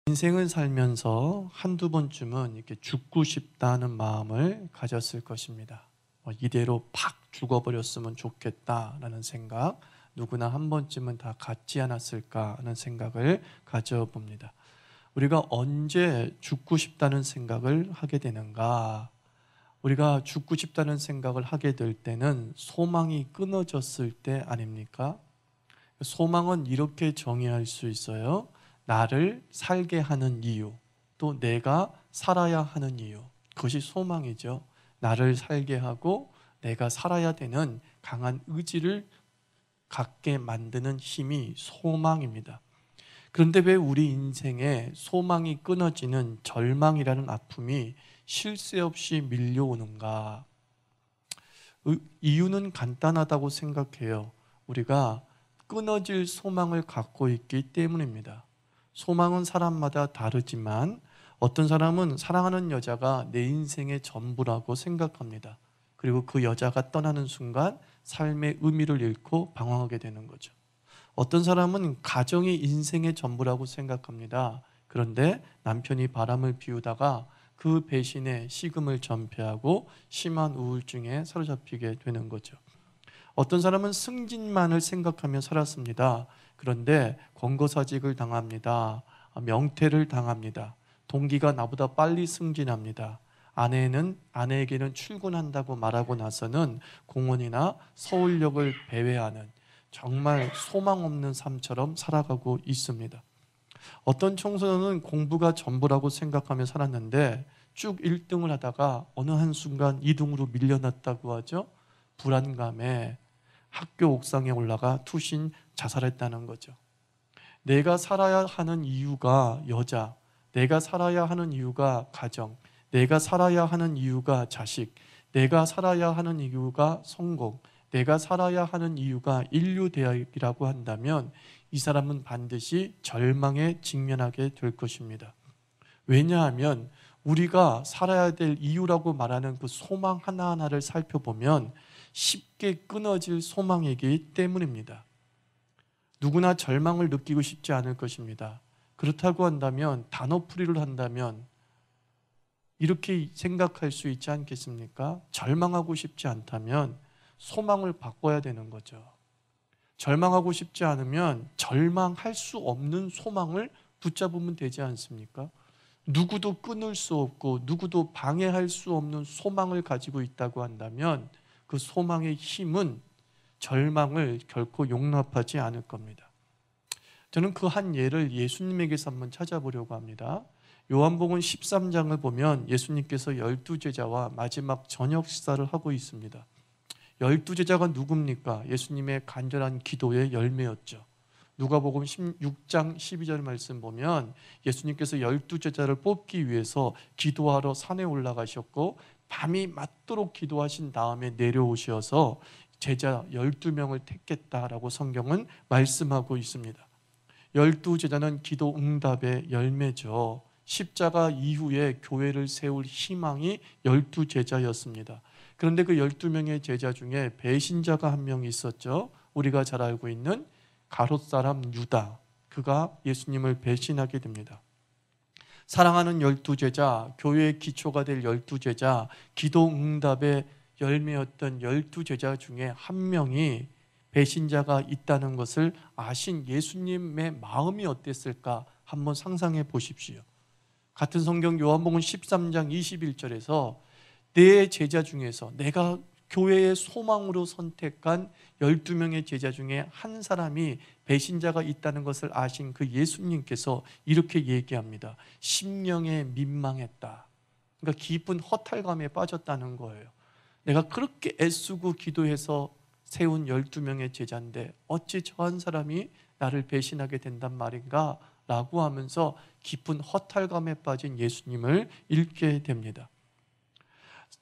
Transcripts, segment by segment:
인생을 살면서 한두 번쯤은 이렇게 죽고 싶다는 마음을 가졌을 것입니다. 이대로 팍 죽어버렸으면 좋겠다라는 생각, 누구나 한 번쯤은 다 갖지 않았을까 하는 생각을 가져봅니다. 우리가 언제 죽고 싶다는 생각을 하게 되는가? 우리가 죽고 싶다는 생각을 하게 될 때는 소망이 끊어졌을 때 아닙니까? 소망은 이렇게 정의할 수 있어요. 나를 살게 하는 이유, 또 내가 살아야 하는 이유. 그것이 소망이죠. 나를 살게 하고 내가 살아야 되는 강한 의지를 갖게 만드는 힘이 소망입니다. 그런데 왜 우리 인생에 소망이 끊어지는 절망이라는 아픔이 쉴 새 없이 밀려오는가? 이유는 간단하다고 생각해요. 우리가 끊어질 소망을 갖고 있기 때문입니다. 소망은 사람마다 다르지만 어떤 사람은 사랑하는 여자가 내 인생의 전부라고 생각합니다. 그리고 그 여자가 떠나는 순간 삶의 의미를 잃고 방황하게 되는 거죠. 어떤 사람은 가정이 인생의 전부라고 생각합니다. 그런데 남편이 바람을 피우다가 그 배신에 식음을 전폐하고 심한 우울증에 사로잡히게 되는 거죠. 어떤 사람은 승진만을 생각하며 살았습니다. 그런데 권고사직을 당합니다. 명퇴를 당합니다. 동기가 나보다 빨리 승진합니다. 아내에게는 출근한다고 말하고 나서는 공원이나 서울역을 배회하는 정말 소망 없는 삶처럼 살아가고 있습니다. 어떤 청소년은 공부가 전부라고 생각하며 살았는데 쭉 1등을 하다가 어느 한순간 2등으로 밀려났다고 하죠. 불안감에 학교 옥상에 올라가 투신 자살했다는 거죠. 내가 살아야 하는 이유가 여자, 내가 살아야 하는 이유가 가정, 내가 살아야 하는 이유가 자식, 내가 살아야 하는 이유가 성공, 내가 살아야 하는 이유가 인류대학이라고 한다면 이 사람은 반드시 절망에 직면하게 될 것입니다. 왜냐하면 우리가 살아야 될 이유라고 말하는 그 소망 하나하나를 살펴보면 쉽게 끊어질 소망이기 때문입니다. 누구나 절망을 느끼고 싶지 않을 것입니다. 그렇다고 한다면 단어풀이를 한다면 이렇게 생각할 수 있지 않겠습니까? 절망하고 싶지 않다면 소망을 바꿔야 되는 거죠. 절망하고 싶지 않으면 절망할 수 없는 소망을 붙잡으면 되지 않습니까? 누구도 끊을 수 없고 누구도 방해할 수 없는 소망을 가지고 있다고 한다면 그 소망의 힘은 절망을 결코 용납하지 않을 겁니다. 저는 그 한 예를 예수님에게서 한번 찾아보려고 합니다. 요한복음 13장을 보면 예수님께서 12제자와 마지막 저녁 식사를 하고 있습니다. 12제자가 누굽니까? 예수님의 간절한 기도의 열매였죠. 누가복음 16장 12절 말씀 보면 예수님께서 12제자를 뽑기 위해서 기도하러 산에 올라가셨고 밤이 맞도록 기도하신 다음에 내려오셔서 제자 12명을 택했다라고 성경은 말씀하고 있습니다. 12제자는 기도 응답의 열매죠. 십자가 이후에 교회를 세울 희망이 12제자였습니다. 그런데 그 12명의 제자 중에 배신자가 한 명 있었죠. 우리가 잘 알고 있는 가롯사람 유다, 그가 예수님을 배신하게 됩니다. 사랑하는 12제자, 교회의 기초가 될 12제자, 기도 응답의 열매였던 12제자 중에 한 명이 배신자가 있다는 것을 아신 예수님의 마음이 어땠을까 한번 상상해 보십시오. 같은 성경 요한복음 13장 21절에서 내 제자 중에서 내가 교회의 소망으로 선택한 12명의 제자 중에 한 사람이 배신자가 있다는 것을 아신 그 예수님께서 이렇게 얘기합니다. 심령에 민망했다. 그러니까 깊은 허탈감에 빠졌다는 거예요. 내가 그렇게 애쓰고 기도해서 세운 12명의 제자인데 어찌 저 한 사람이 나를 배신하게 된단 말인가? 라고 하면서 깊은 허탈감에 빠진 예수님을 읽게 됩니다.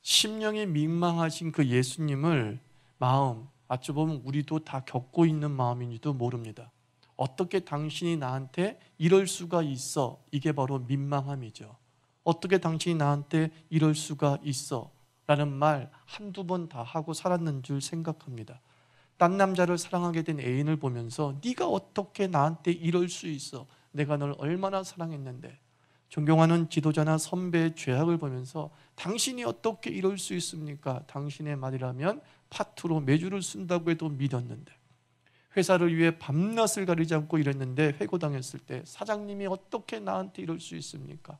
심령이 민망하신 그 예수님을 어찌 보면 우리도 다 겪고 있는 마음인지도 모릅니다. 어떻게 당신이 나한테 이럴 수가 있어? 이게 바로 민망함이죠. 어떻게 당신이 나한테 이럴 수가 있어? 라는 말 한두 번 다 하고 살았는 줄 생각합니다. 딴 남자를 사랑하게 된 애인을 보면서 네가 어떻게 나한테 이럴 수 있어? 내가 널 얼마나 사랑했는데. 존경하는 지도자나 선배의 죄악을 보면서 당신이 어떻게 이럴 수 있습니까? 당신의 말이라면 파트로 매주를 쓴다고 해도 믿었는데, 회사를 위해 밤낮을 가리지 않고 일했는데 회고당했을 때 사장님이 어떻게 나한테 이럴 수 있습니까?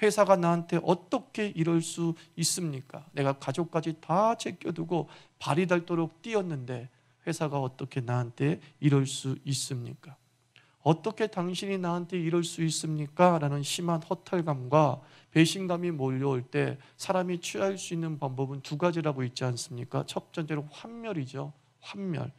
회사가 나한테 어떻게 이럴 수 있습니까? 내가 가족까지 다 제껴두고 발이 닳도록 뛰었는데 회사가 어떻게 나한테 이럴 수 있습니까? 어떻게 당신이 나한테 이럴 수 있습니까? 라는 심한 허탈감과 배신감이 몰려올 때 사람이 취할 수 있는 방법은 두 가지라고 있지 않습니까? 첫 번째로 환멸이죠. 환멸.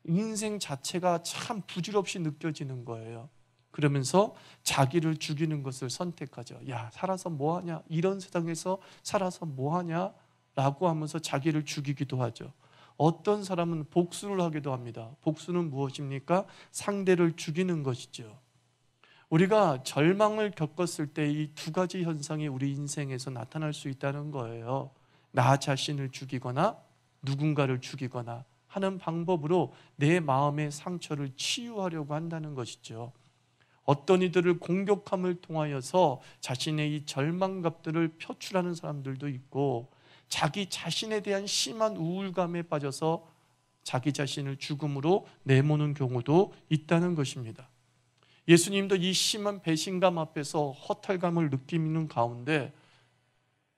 인생 자체가 참 부질없이 느껴지는 거예요. 그러면서 자기를 죽이는 것을 선택하죠. 야, 살아서 뭐하냐? 이런 세상에서 살아서 뭐하냐? 라고 하면서 자기를 죽이기도 하죠. 어떤 사람은 복수를 하기도 합니다. 복수는 무엇입니까? 상대를 죽이는 것이죠. 우리가 절망을 겪었을 때 이 두 가지 현상이 우리 인생에서 나타날 수 있다는 거예요. 나 자신을 죽이거나 누군가를 죽이거나 하는 방법으로 내 마음의 상처를 치유하려고 한다는 것이죠. 어떤 이들을 공격함을 통하여서 자신의 이 절망감들을 표출하는 사람들도 있고, 자기 자신에 대한 심한 우울감에 빠져서 자기 자신을 죽음으로 내모는 경우도 있다는 것입니다. 예수님도 이 심한 배신감 앞에서 허탈감을 느끼는 가운데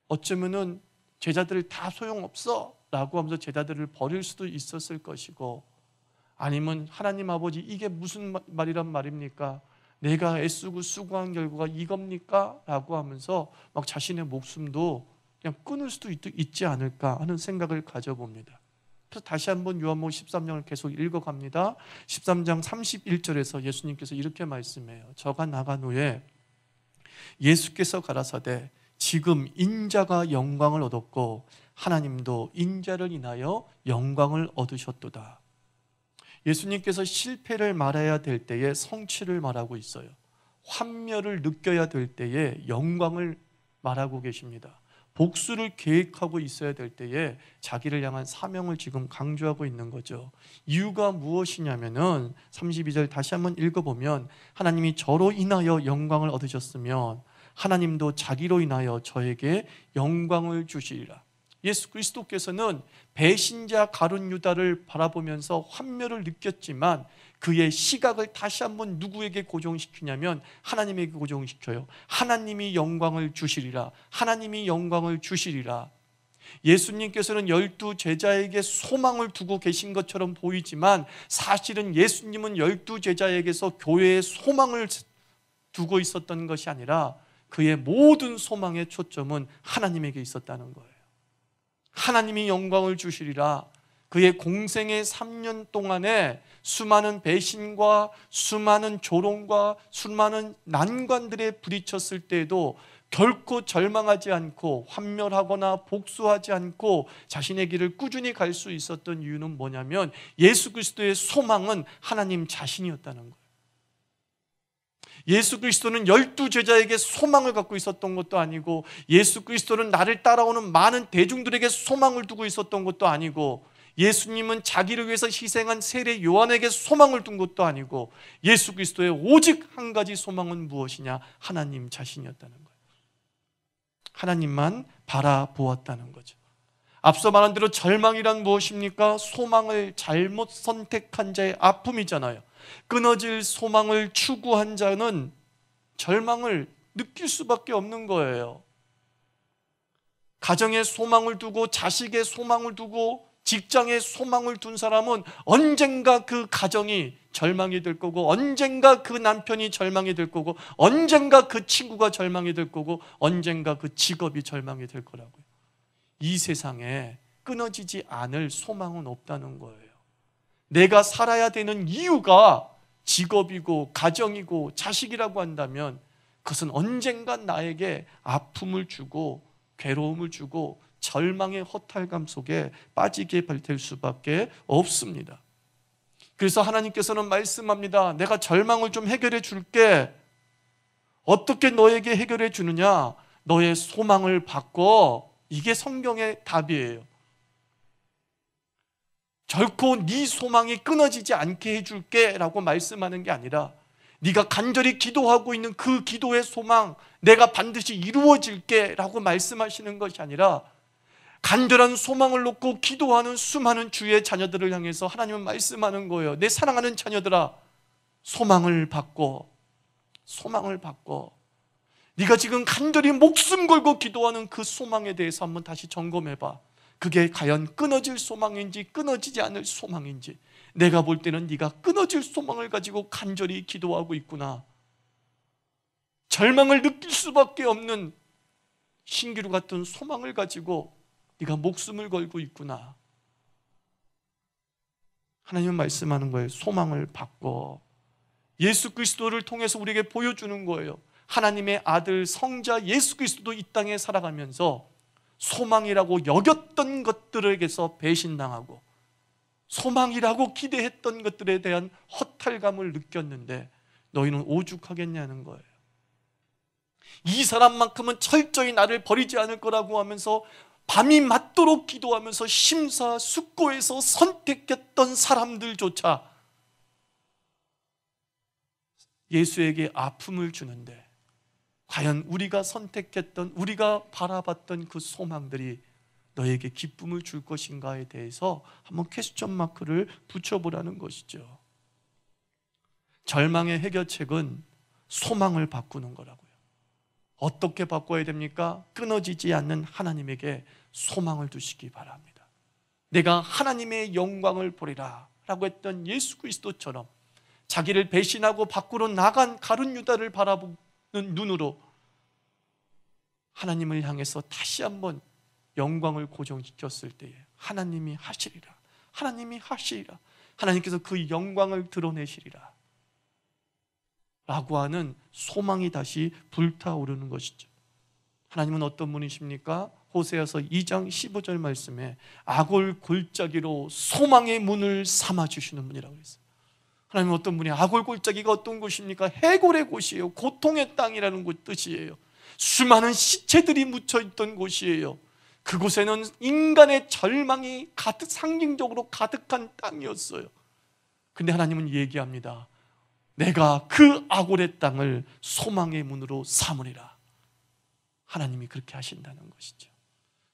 어쩌면은 제자들을 다 소용없어 라고 하면서 제자들을 버릴 수도 있었을 것이고, 아니면 하나님 아버지 이게 무슨 말이란 말입니까? 내가 애쓰고 수고한 결과가 이겁니까? 라고 하면서 막 자신의 목숨도 그냥 끊을 수도 있지 않을까 하는 생각을 가져봅니다. 그래서 다시 한번 요한복음 13장을 계속 읽어갑니다. 13장 31절에서 예수님께서 이렇게 말씀해요. 저가 나간 후에 예수께서 가라사대 지금 인자가 영광을 얻었고 하나님도 인자를 인하여 영광을 얻으셨도다. 예수님께서 실패를 말해야 될 때에 성취를 말하고 있어요. 환멸을 느껴야 될 때에 영광을 말하고 계십니다. 복수를 계획하고 있어야 될 때에 자기를 향한 사명을 지금 강조하고 있는 거죠. 이유가 무엇이냐면은 32절 다시 한번 읽어보면 하나님이 저로 인하여 영광을 얻으셨으면 하나님도 자기로 인하여 저에게 영광을 주시리라. 예수 그리스도께서는 배신자 가룟 유다를 바라보면서 환멸을 느꼈지만 그의 시각을 다시 한번 누구에게 고정시키냐면 하나님에게 고정시켜요. 하나님이 영광을 주시리라. 하나님이 영광을 주시리라. 예수님께서는 12 제자에게 소망을 두고 계신 것처럼 보이지만 사실은 예수님은 12 제자에게서 교회에 소망을 두고 있었던 것이 아니라 그의 모든 소망의 초점은 하나님에게 있었다는 거예요. 하나님이 영광을 주시리라. 그의 공생의 3년 동안에 수많은 배신과 수많은 조롱과 수많은 난관들에 부딪혔을 때에도 결코 절망하지 않고 환멸하거나 복수하지 않고 자신의 길을 꾸준히 갈 수 있었던 이유는 뭐냐면 예수 그리스도의 소망은 하나님 자신이었다는 거예요. 예수 그리스도는 12 제자에게 소망을 갖고 있었던 것도 아니고, 예수 그리스도는 나를 따라오는 많은 대중들에게 소망을 두고 있었던 것도 아니고, 예수님은 자기를 위해서 희생한 세례 요한에게 소망을 둔 것도 아니고, 예수 그리스도의 오직 한 가지 소망은 무엇이냐? 하나님 자신이었다는 거예요. 하나님만 바라보았다는 거죠. 앞서 말한 대로 절망이란 무엇입니까? 소망을 잘못 선택한 자의 아픔이잖아요. 끊어질 소망을 추구한 자는 절망을 느낄 수밖에 없는 거예요. 가정에 소망을 두고 자식의 소망을 두고 직장에 소망을 둔 사람은 언젠가 그 가정이 절망이 될 거고, 언젠가 그 남편이 절망이 될 거고, 언젠가 그 친구가 절망이 될 거고, 언젠가 그 직업이 절망이 될 거라고요. 이 세상에 끊어지지 않을 소망은 없다는 거예요. 내가 살아야 되는 이유가 직업이고 가정이고 자식이라고 한다면 그것은 언젠가 나에게 아픔을 주고 괴로움을 주고 절망의 허탈감 속에 빠지게 될 수밖에 없습니다. 그래서 하나님께서는 말씀합니다. 내가 절망을 좀 해결해 줄게. 어떻게 너에게 해결해 주느냐? 너의 소망을 바꿔. 이게 성경의 답이에요. 결코 네 소망이 끊어지지 않게 해줄게 라고 말씀하는 게 아니라 네가 간절히 기도하고 있는 그 기도의 소망, 내가 반드시 이루어질게 라고 말씀하시는 것이 아니라 간절한 소망을 놓고 기도하는 수많은 주의 자녀들을 향해서 하나님은 말씀하는 거예요. 내 사랑하는 자녀들아, 소망을 받고 네가 지금 간절히 목숨 걸고 기도하는 그 소망에 대해서 한번 다시 점검해봐. 그게 과연 끊어질 소망인지 끊어지지 않을 소망인지. 내가 볼 때는 네가 끊어질 소망을 가지고 간절히 기도하고 있구나. 절망을 느낄 수밖에 없는 신기루 같은 소망을 가지고 네가 목숨을 걸고 있구나. 하나님은 말씀하는 거예요. 소망을 받고 예수 그리스도를 통해서 우리에게 보여주는 거예요. 하나님의 아들 성자 예수 그리스도도 이 땅에 살아가면서 소망이라고 여겼던 것들에게서 배신당하고 소망이라고 기대했던 것들에 대한 허탈감을 느꼈는데 너희는 오죽하겠냐는 거예요. 이 사람만큼은 철저히 나를 버리지 않을 거라고 하면서 밤이 맞도록 기도하면서 심사숙고해서 선택했던 사람들조차 예수에게 아픔을 주는데 과연 우리가 선택했던, 우리가 바라봤던 그 소망들이 너에게 기쁨을 줄 것인가에 대해서 한번 퀘스천 마크를 붙여보라는 것이죠. 절망의 해결책은 소망을 바꾸는 거라고요. 어떻게 바꿔야 됩니까? 끊어지지 않는 하나님에게 소망을 두시기 바랍니다. 내가 하나님의 영광을 보리라 라고 했던 예수 그리스도처럼 자기를 배신하고 밖으로 나간 가룟 유다를 바라보는 눈으로 하나님을 향해서 다시 한번 영광을 고정시켰을 때에 하나님이 하시리라, 하나님께서 그 영광을 드러내시리라 라고 하는 소망이 다시 불타오르는 것이죠. 하나님은 어떤 분이십니까? 호세아서 2장 15절 말씀에 아골 골짜기로 소망의 문을 삼아주시는 분이라고 했어요. 하나님은 어떤 분이, 아골 골짜기가 어떤 곳입니까? 해골의 곳이에요. 고통의 땅이라는 뜻이에요. 수많은 시체들이 묻혀있던 곳이에요. 그곳에는 인간의 절망이 상징적으로 가득한 땅이었어요. 근데 하나님은 얘기합니다. 내가 그 아골의 땅을 소망의 문으로 삼으리라. 하나님이 그렇게 하신다는 것이죠.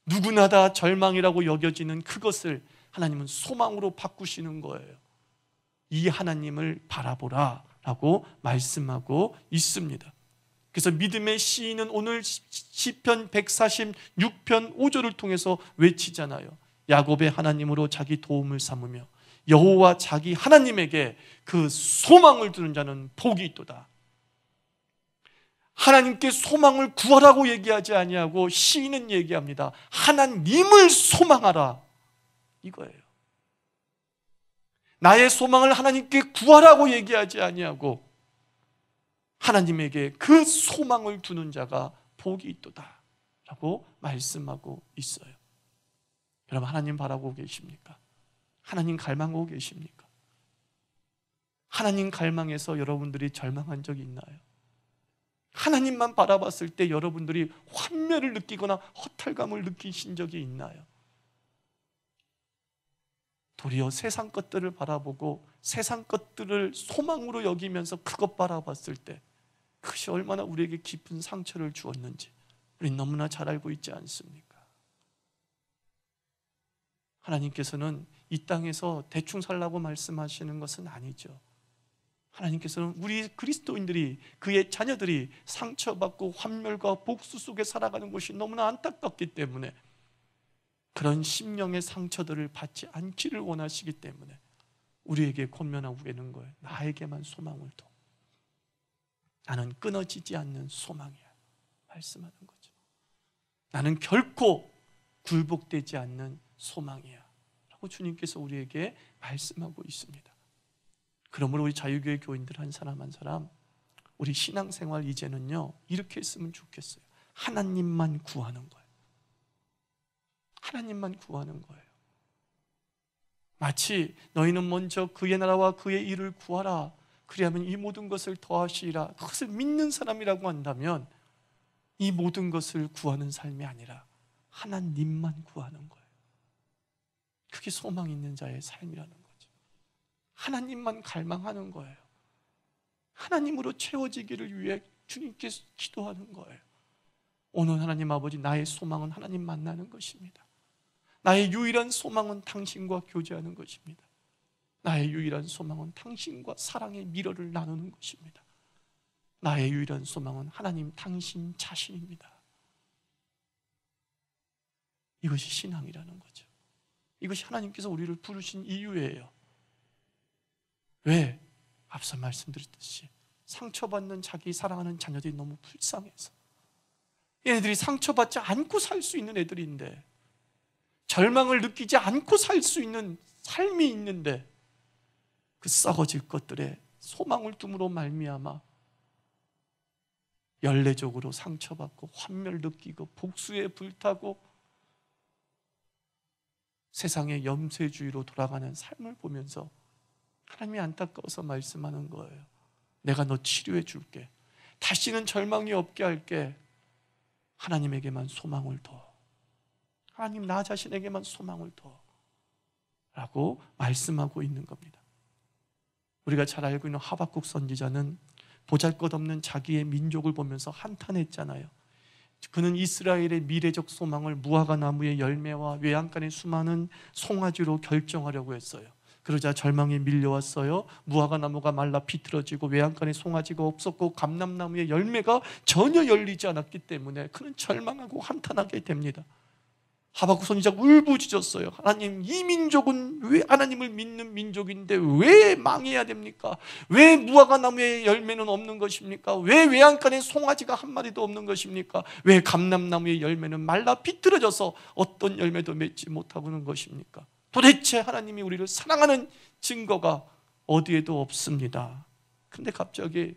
누구나 다 절망이라고 여겨지는 그것을 하나님은 소망으로 바꾸시는 거예요. 이 하나님을 바라보라 라고 말씀하고 있습니다. 그래서 믿음의 시인은 오늘 시편 146편 5절을 통해서 외치잖아요. 야곱의 하나님으로 자기 도움을 삼으며 여호와 자기 하나님에게 그 소망을 두는 자는 복이 있도다. 하나님께 소망을 구하라고 얘기하지 아니하고 시인은 얘기합니다. 하나님을 소망하라 이거예요. 나의 소망을 하나님께 구하라고 얘기하지 아니하고 하나님에게 그 소망을 두는 자가 복이 있도다 라고 말씀하고 있어요. 여러분, 하나님 바라고 계십니까? 하나님 갈망하고 계십니까? 하나님 갈망해서 여러분들이 절망한 적이 있나요? 하나님만 바라봤을 때 여러분들이 환멸을 느끼거나 허탈감을 느끼신 적이 있나요? 도리어 세상 것들을 바라보고 세상 것들을 소망으로 여기면서 그것 바라봤을 때 그것이 얼마나 우리에게 깊은 상처를 주었는지 우리는 너무나 잘 알고 있지 않습니까? 하나님께서는 이 땅에서 대충 살라고 말씀하시는 것은 아니죠. 하나님께서는 우리 그리스도인들이, 그의 자녀들이 상처받고 환멸과 복수 속에 살아가는 것이 너무나 안타깝기 때문에 그런 심령의 상처들을 받지 않기를 원하시기 때문에 우리에게 권면하고 계는 거예요. 나에게만 소망을 둬. 나는 끊어지지 않는 소망이야 말씀하는 거죠. 나는 결코 굴복되지 않는 소망이야 라고 주님께서 우리에게 말씀하고 있습니다. 그러므로 우리 자유교회 교인들 한 사람 한 사람 우리 신앙생활 이제는요 이렇게 했으면 좋겠어요. 하나님만 구하는 거예요. 하나님만 구하는 거예요. 마치 너희는 먼저 그의 나라와 그의 일을 구하라. 그리하면 이 모든 것을 더하시리라. 그것을 믿는 사람이라고 한다면 이 모든 것을 구하는 삶이 아니라 하나님만 구하는 거예요. 그게 소망 있는 자의 삶이라는 거죠. 하나님만 갈망하는 거예요. 하나님으로 채워지기를 위해 주님께 기도하는 거예요. 오늘 하나님 아버지, 나의 소망은 하나님 만나는 것입니다. 나의 유일한 소망은 당신과 교제하는 것입니다. 나의 유일한 소망은 당신과 사랑의 미러를 나누는 것입니다. 나의 유일한 소망은 하나님 당신 자신입니다. 이것이 신앙이라는 거죠. 이것이 하나님께서 우리를 부르신 이유예요. 왜? 앞서 말씀드렸듯이 상처받는 자기 사랑하는 자녀들이 너무 불쌍해서, 얘네들이 상처받지 않고 살 수 있는 애들인데, 절망을 느끼지 않고 살 수 있는 삶이 있는데, 그 썩어질 것들에 소망을 둠으로 말미암아 연례적으로 상처받고 환멸 느끼고 복수에 불타고 세상의 염세주의로 돌아가는 삶을 보면서 하나님이 안타까워서 말씀하는 거예요. 내가 너 치료해 줄게. 다시는 절망이 없게 할게. 하나님에게만 소망을 둬. 하나님, 나 자신에게만 소망을 둬. 라고 말씀하고 있는 겁니다. 우리가 잘 알고 있는 하박국 선지자는 보잘것없는 자기의 민족을 보면서 한탄했잖아요. 그는 이스라엘의 미래적 소망을 무화과 나무의 열매와 외양간의 수많은 송아지로 결정하려고 했어요. 그러자 절망이 밀려왔어요. 무화과 나무가 말라 비틀어지고 외양간의 송아지가 없었고 감람나무의 열매가 전혀 열리지 않았기 때문에 그는 절망하고 한탄하게 됩니다. 하박국 선지자가 울부짖었어요. 하나님, 이 민족은 왜 하나님을 믿는 민족인데 왜 망해야 됩니까? 왜 무화과 나무의 열매는 없는 것입니까? 왜 외양간에 송아지가 한 마리도 없는 것입니까? 왜 감람나무의 열매는 말라 비틀어져서 어떤 열매도 맺지 못하고는 것입니까? 도대체 하나님이 우리를 사랑하는 증거가 어디에도 없습니다. 그런데 갑자기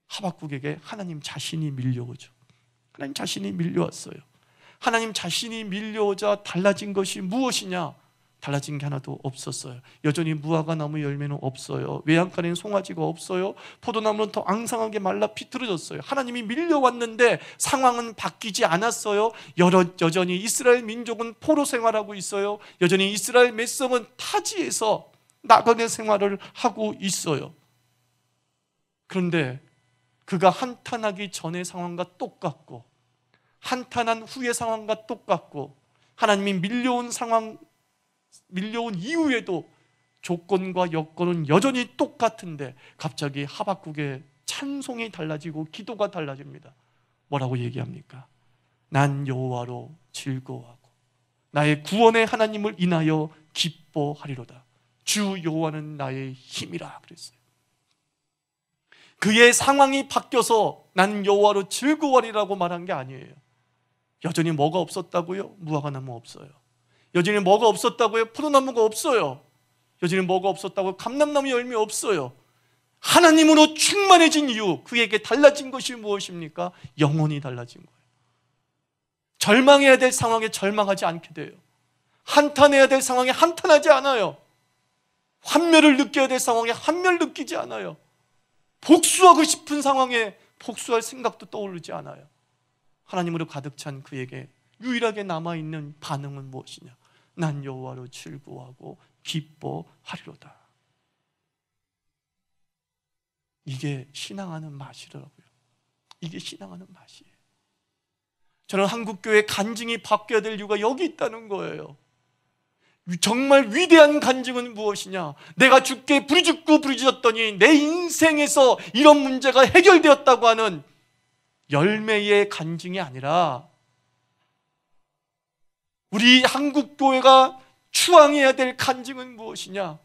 하박국에게 하나님 자신이 밀려오죠. 하나님 자신이 밀려왔어요. 하나님 자신이 밀려오자 달라진 것이 무엇이냐? 달라진 게 하나도 없었어요. 여전히 무화과 나무 열매는 없어요. 외양간에는 송아지가 없어요. 포도나무는 더 앙상하게 말라 비틀어졌어요. 하나님이 밀려왔는데 상황은 바뀌지 않았어요. 여전히 이스라엘 민족은 포로 생활하고 있어요. 여전히 이스라엘 백성은 타지에서 나그네 생활을 하고 있어요. 그런데 그가 한탄하기 전의 상황과 똑같고 한탄한 후의 상황과 똑같고 하나님이 밀려온 이후에도 조건과 여건은 여전히 똑같은데 갑자기 하박국의 찬송이 달라지고 기도가 달라집니다. 뭐라고 얘기합니까? 난 여호와로 즐거워하고 나의 구원의 하나님을 인하여 기뻐하리로다. 주 여호와는 나의 힘이라 그랬어요. 그의 상황이 바뀌어서 나는 여호와로 즐거워하리라고 말한 게 아니에요. 여전히 뭐가 없었다고요? 무화과 나무 없어요. 여전히 뭐가 없었다고요? 포도나무가 없어요. 여전히 뭐가 없었다고요? 감람나무 열매 없어요. 하나님으로 충만해진 이유, 그에게 달라진 것이 무엇입니까? 영혼이 달라진 거예요. 절망해야 될 상황에 절망하지 않게 돼요. 한탄해야 될 상황에 한탄하지 않아요. 환멸을 느껴야 될 상황에 환멸 느끼지 않아요. 복수하고 싶은 상황에 복수할 생각도 떠오르지 않아요. 하나님으로 가득 찬 그에게 유일하게 남아있는 반응은 무엇이냐? 난 여호와로 즐거워하고 기뻐하리로다. 이게 신앙하는 맛이더라고요. 이게 신앙하는 맛이에요. 저는 한국교회 간증이 바뀌어야 될 이유가 여기 있다는 거예요. 정말 위대한 간증은 무엇이냐? 내가 주께 부르짖더니 내 인생에서 이런 문제가 해결되었다고 하는 열매의 간증이 아니라 우리 한국교회가 추앙해야 될 간증은 무엇이냐?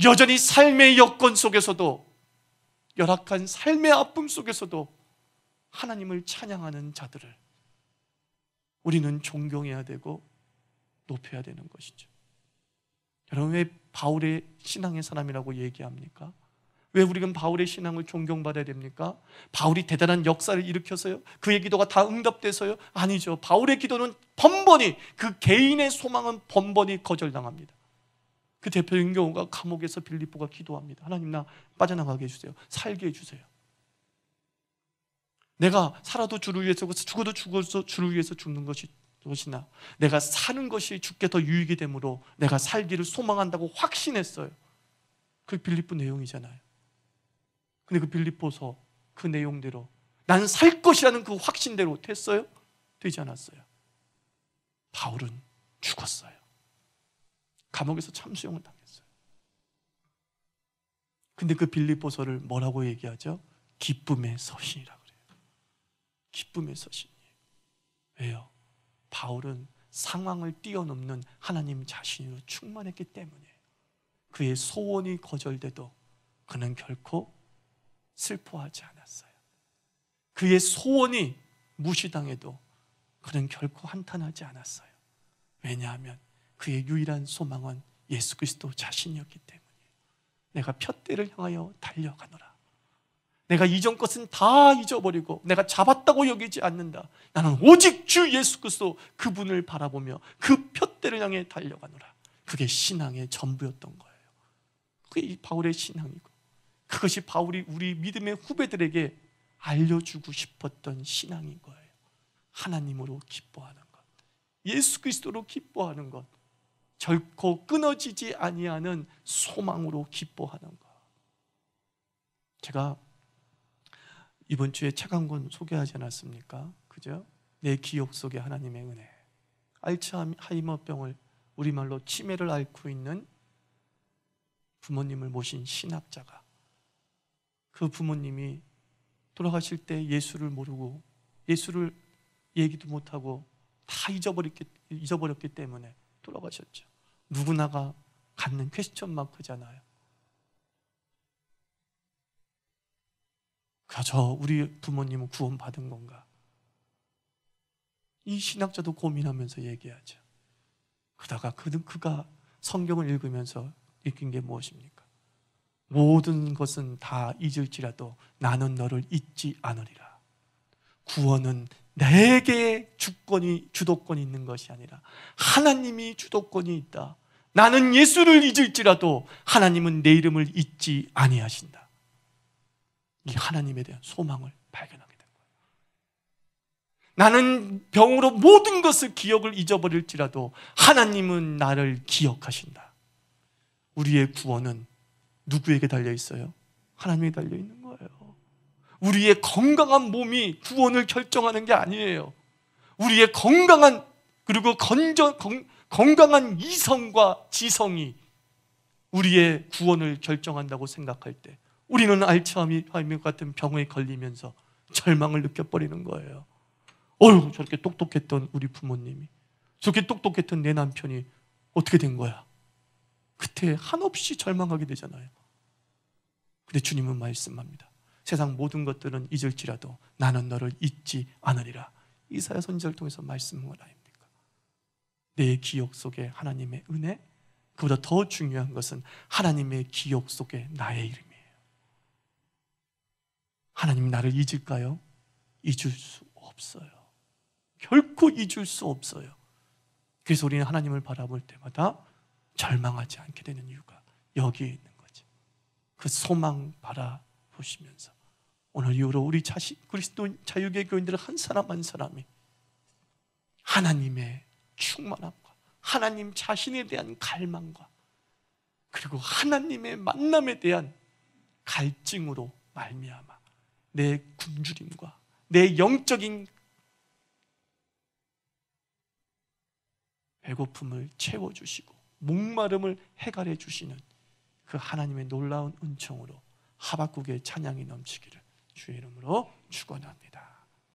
여전히 삶의 여건 속에서도, 열악한 삶의 아픔 속에서도 하나님을 찬양하는 자들을 우리는 존경해야 되고 높여야 되는 것이죠. 여러분, 왜 바울의 신앙의 사람이라고 얘기합니까? 왜 우리는 바울의 신앙을 존경받아야 됩니까? 바울이 대단한 역사를 일으켜서요? 그의 기도가 다 응답돼서요? 아니죠. 바울의 기도는 번번이, 그 개인의 소망은 번번이 거절당합니다. 그 대표적인 경우가 감옥에서 빌립보가 기도합니다. 하나님, 나 빠져나가게 해주세요. 살게 해주세요. 내가 살아도 주를 위해서, 죽어도 죽어서 주를 위해서 죽는 것이나 내가 사는 것이 주께 더 유익이 되므로 내가 살기를 소망한다고 확신했어요. 그 빌립보 내용이잖아요. 근데 그 빌립보서 그 내용대로 나는 살 것이라는 그 확신대로 됐어요? 되지 않았어요. 바울은 죽었어요. 감옥에서 참수형을 당했어요. 근데 그 빌립보서를 뭐라고 얘기하죠? 기쁨의 서신이라고 그래요. 기쁨의 서신이에요. 왜요? 바울은 상황을 뛰어넘는 하나님 자신으로 충만했기 때문에 그의 소원이 거절돼도 그는 결코 슬퍼하지 않았어요. 그의 소원이 무시당해도 그는 결코 한탄하지 않았어요. 왜냐하면 그의 유일한 소망은 예수 그리스도 자신이었기 때문이에요. 내가 푯대를 향하여 달려가노라. 내가 이전 것은 다 잊어버리고 내가 잡았다고 여기지 않는다. 나는 오직 주 예수 그리스도 그분을 바라보며 그 푯대를 향해 달려가노라. 그게 신앙의 전부였던 거예요. 그게 이 바울의 신앙이고, 그것이 바울이 우리 믿음의 후배들에게 알려주고 싶었던 신앙인 거예요. 하나님으로 기뻐하는 것, 예수 그리스도로 기뻐하는 것, 결코 끊어지지 아니하는 소망으로 기뻐하는 것. 제가 이번 주에 책 한 권 소개하지 않았습니까? 그죠? 내 기억 속에 하나님의 은혜. 알츠하이머병을, 우리말로 치매를 앓고 있는 부모님을 모신 신학자가, 그 부모님이 돌아가실 때 예수를 모르고 예수를 얘기도 못하고 다 잊어버렸기 때문에 돌아가셨죠. 누구나가 갖는 퀘스천 마크잖아요. 저 우리 부모님은 구원받은 건가? 이 신학자도 고민하면서 얘기하죠. 그러다가 그가 성경을 읽으면서 느낀 게 무엇입니까? 모든 것은 다 잊을지라도 나는 너를 잊지 않으리라. 구원은 내게 주도권이 있는 것이 아니라 하나님이 주도권이 있다. 나는 예수를 잊을지라도 하나님은 내 이름을 잊지 아니하신다. 이 하나님에 대한 소망을 발견하게 된 거예요. 나는 병으로 모든 것을 기억을 잊어버릴지라도 하나님은 나를 기억하신다. 우리의 구원은 누구에게 달려 있어요? 하나님에 달려 있는 거예요. 우리의 건강한 몸이 구원을 결정하는 게 아니에요. 우리의 건강한, 그리고 건강한 이성과 지성이 우리의 구원을 결정한다고 생각할 때 우리는 알츠하이머 같은 병에 걸리면서 절망을 느껴버리는 거예요. 저렇게 똑똑했던 우리 부모님이, 저렇게 똑똑했던 내 남편이 어떻게 된 거야? 그때 한없이 절망하게 되잖아요. 근데 주님은 말씀합니다. 세상 모든 것들은 잊을지라도 나는 너를 잊지 않으리라. 이사야 선지자를 통해서 말씀한 건 아닙니까? 내 기억 속에 하나님의 은혜, 그보다 더 중요한 것은 하나님의 기억 속에 나의 이름이에요. 하나님 나를 잊을까요? 잊을 수 없어요. 결코 잊을 수 없어요. 그래서 우리는 하나님을 바라볼 때마다 절망하지 않게 되는 이유가 여기에 있는 거죠. 그 소망 바라보시면서 오늘 이후로 우리 그리스도 자유계 교인들 한 사람 한 사람이 하나님의 충만함과 하나님 자신에 대한 갈망과 그리고 하나님의 만남에 대한 갈증으로 말미암아 내 굶주림과 내 영적인 배고픔을 채워주시고 목마름을 해결해 주시는 그 하나님의 놀라운 은총으로 하박국의 찬양이 넘치기를 주의 이름으로 축원합니다.